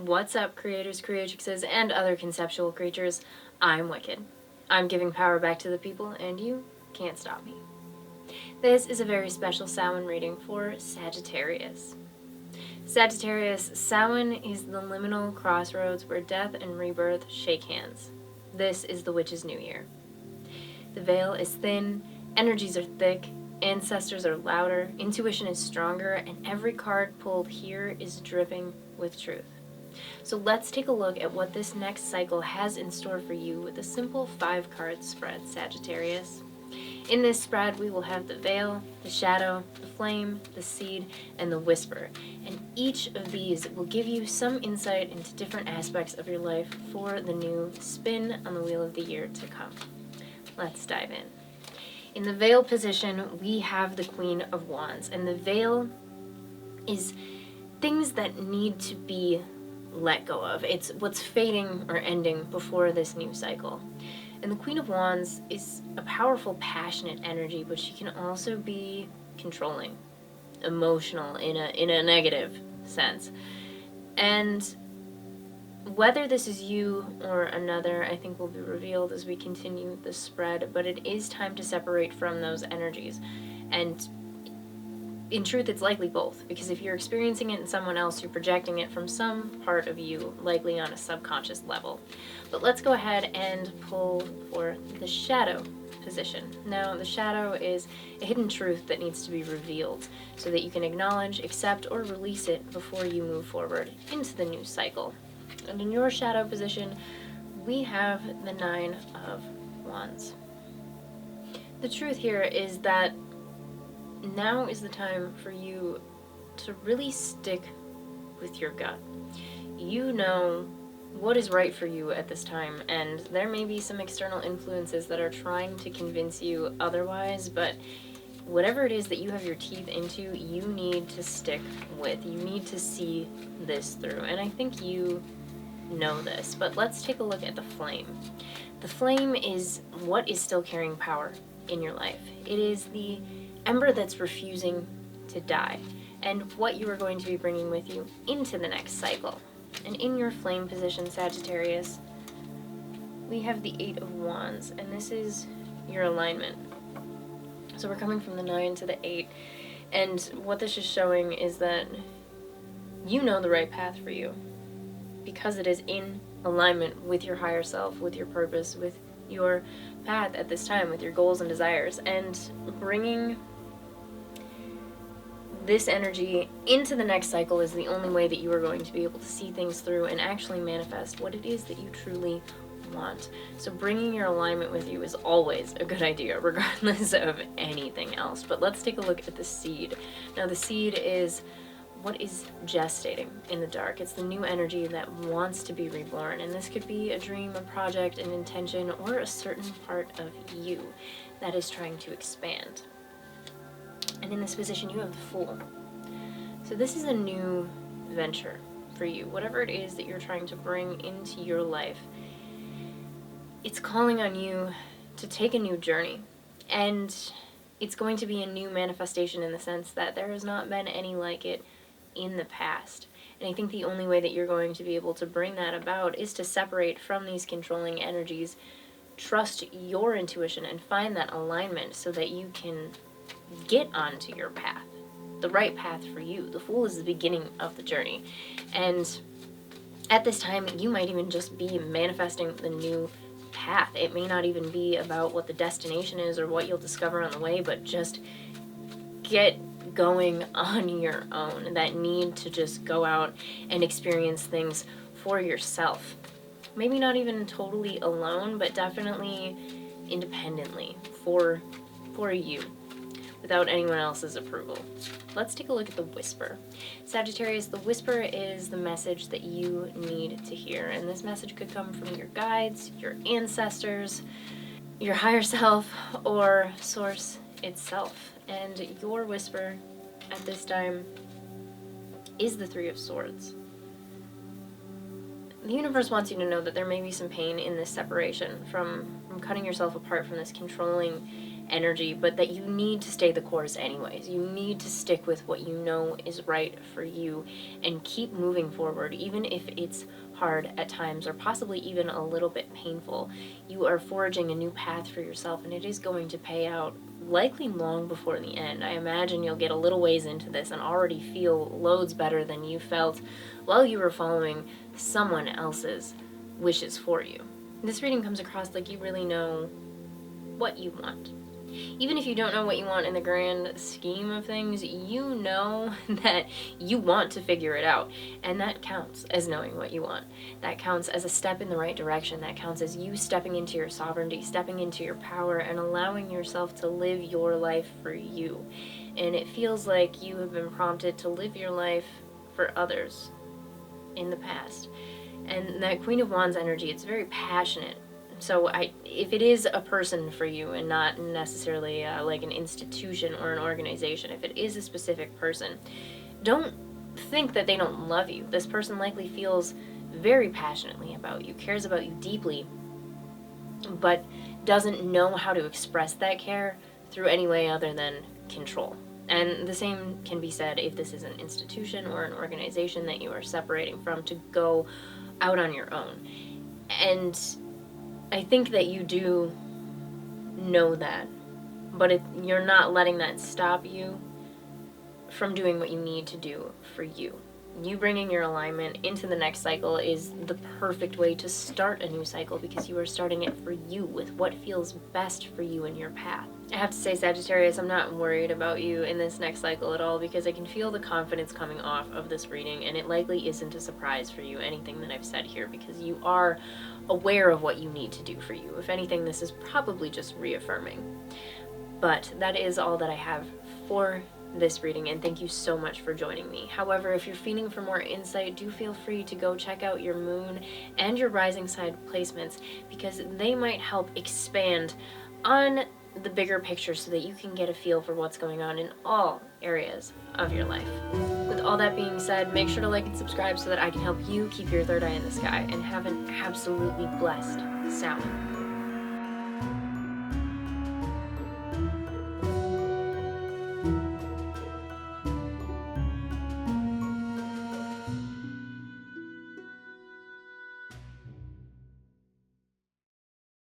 What's up, creators, creatrixes, and other conceptual creatures? I'm Wicked. I'm giving power back to the people, and you can't stop me. This is a very special Samhain reading for Sagittarius. Sagittarius, Samhain is the liminal crossroads where death and rebirth shake hands. This is the witch's new year. The veil is thin, energies are thick, ancestors are louder, intuition is stronger, and every card pulled here is dripping with truth. So let's take a look at what this next cycle has in store for you with a simple 5-card spread, Sagittarius. In this spread, we will have the veil, the shadow, the flame, the seed, and the whisper. And each of these will give you some insight into different aspects of your life for the new spin on the wheel of the year to come. Let's dive in. In the veil position, we have the Queen of Wands, and the veil is things that need to be let go of. It's what's fading or ending before this new cycle. And the Queen of Wands is a powerful, passionate energy, but she can also be controlling, emotional in a negative sense. And whether this is you or another, I think will be revealed as we continue the spread, but it is time to separate from those energies. And in truth, it's likely both, because if you're experiencing it in someone else, you're projecting it from some part of you, likely on a subconscious level. But let's go ahead and pull for the shadow position. Now, the shadow is a hidden truth that needs to be revealed so that you can acknowledge, accept, or release it before you move forward into the new cycle. And in your shadow position, we have the 9 of Wands. The truth here is that now is the time for you to really stick with your gut. You know what is right for you at this time, and there may be some external influences that are trying to convince you otherwise, but whatever it is that you have your teeth into, you need to stick with. You need to see this through, and I think you know this, but let's take a look at the flame. The flame is what is still carrying power in your life. It is the ember that's refusing to die, and what you are going to be bringing with you into the next cycle. And in your flame position, Sagittarius, we have the 8 of Wands, and this is your alignment. So we're coming from the 9 to the 8, and what this is showing is that you know the right path for you, because it is in alignment with your higher self, with your purpose, with your path at this time, with your goals and desires. And bringing this energy into the next cycle is the only way that you are going to be able to see things through and actually manifest what it is that you truly want. So bringing your alignment with you is always a good idea, regardless of anything else. But let's take a look at the seed. Now, the seed is what is gestating in the dark. It's the new energy that wants to be reborn, and this could be a dream, a project, an intention, or a certain part of you that is trying to expand. And in this position, you have the Fool. So this is a new venture for you. Whatever it is that you're trying to bring into your life, it's calling on you to take a new journey. And it's going to be a new manifestation in the sense that there has not been any like it in the past. And I think the only way that you're going to be able to bring that about is to separate from these controlling energies, trust your intuition, and find that alignment so that you can get onto your path, the right path for you. The Fool is the beginning of the journey. And at this time, you might even just be manifesting the new path. It may not even be about what the destination is or what you'll discover on the way, but just get going on your own. That need to just go out and experience things for yourself. Maybe not even totally alone, but definitely independently for you, without anyone else's approval. Let's take a look at the Whisper. Sagittarius, the Whisper is the message that you need to hear, and this message could come from your guides, your ancestors, your higher self, or Source itself. And your Whisper at this time is the 3 of Swords. The universe wants you to know that there may be some pain in this separation from cutting yourself apart from this controlling energy, but that you need to stay the course anyways. You need to stick with what you know is right for you and keep moving forward, even if it's hard at times or possibly even a little bit painful. You are forging a new path for yourself, and it is going to pay out likely long before the end. I imagine you'll get a little ways into this and already feel loads better than you felt while you were following someone else's wishes for you. This reading comes across like you really know what you want. Even if you don't know what you want in the grand scheme of things, you know that you want to figure it out. And that counts as knowing what you want. That counts as a step in the right direction. That counts as you stepping into your sovereignty, stepping into your power, and allowing yourself to live your life for you. And it feels like you have been prompted to live your life for others in the past. And that Queen of Wands energy, it's very passionate. So if it is a person for you and not necessarily like an institution or an organization, if it is a specific person, don't think that they don't love you. This person likely feels very passionately about you, cares about you deeply, but doesn't know how to express that care through any way other than control. And the same can be said if this is an institution or an organization that you are separating from to go out on your own. And I think that you do know that, but you're not letting that stop you from doing what you need to do for you. You bringing your alignment into the next cycle is the perfect way to start a new cycle, because you are starting it for you with what feels best for you in your path. I have to say, Sagittarius, I'm not worried about you in this next cycle at all, because I can feel the confidence coming off of this reading, and it likely isn't a surprise for you, anything that I've said here, because you are aware of what you need to do for you. If anything, this is probably just reaffirming. But that is all that I have for this reading, and thank you so much for joining me. However, if you're feeling for more insight, do feel free to go check out your moon and your rising sign placements, because they might help expand on the bigger picture so that you can get a feel for what's going on in all areas of your life. With all that being said, make sure to like and subscribe so that I can help you keep your third eye in the sky, and have an absolutely blessed Samhain.